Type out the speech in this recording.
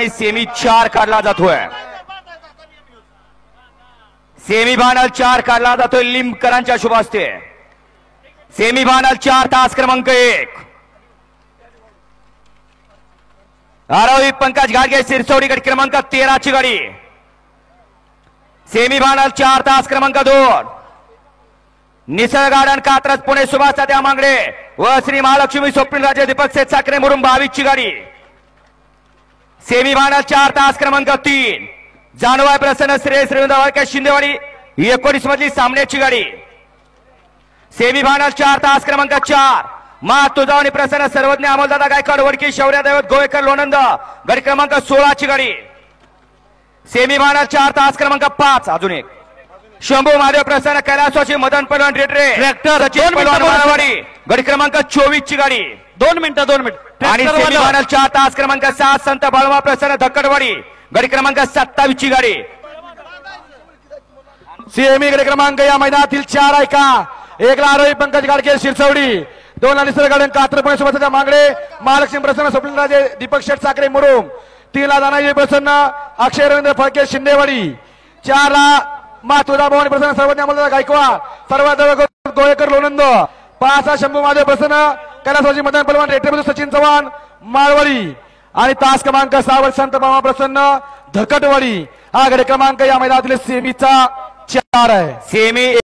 Semi 4 काढला जातोय। Semifinal 4 काढला जातोय लिंबकरांच्या शुभ हस्ते। सेमीफायनल 4 तास क्रमांक 1 आरोही पंकज घाटगे सिरसोडी गट क्रमांक 13 ची गाडी। सेमीफायनल 4 तास क्रमांक 2 निसर्ग गार्डन कात्रज पुणे सुभाष तात्या मांगडे व श्री महालक्ष्मी स्वप्नराजे दीपक सेठ साखरे मुरुम 22 ची गाडी। सेमीफायनल 4 तास क्रमांक 3 जानवाय प्रसन्न श्रेय श्रीवंत शिंदेवाडी 19 मधली सामन्याची गाडी। सेमीफायनल 4 तास क्रमांक 4 मा तुझावणी प्रसन्न सर्वज्ञ अमोलदादा गायकवाड वडकी शौर्य दैवत गोवेकर लोणंद गट क्रमांक 16 ची गाडी। सेमीफायनल 4 तास क्रमांक 5 अजून एक शंभू महादेव प्रसन्न कैलासवासी मदन पलवान रेटरे ट्रॅक्टर मारवाडी गट क्रमांक 24 ची गाडी। 2 मिनिट आणि सेमीफायनल 4 तास क्रमांक 7 संत बाळमा प्रसन्न धक्कडवाडी गट क्रमांक 27 ची गाडी। सीएमई गट क्रमांक या मैदानातील 4 आहे का? 1 ला आरोही पंकज गाडगे शिरसवडी, 2 ला निसर्ग गार्डन कात्रज पुणे सुभाष मांगडे महालक्ष्मी प्रसन्न स्वप्नराजे दीपक शेठ साखरे मुरुम, 3 ला दानाजी प्रसन्न अक्षय रवींद्र फळके शिंदेवाडी, 4 ला मा तुळजाभवानी प्रसन्न सर्वज्ञ अमोलदादा गायकवाड सर्व गोवेकर लोणंद, 5 ला शंभू महादेव प्रसन्न कैलासवासी मदन पलवान रेटरे सचिन चव्हाण माळवाडी आणि तास क्रमांक 6 वर संत बाळमा प्रसन्न धकटवाडी। हा गट क्रमांक या मैदानातील सेमीचा 4 आहे। सेमी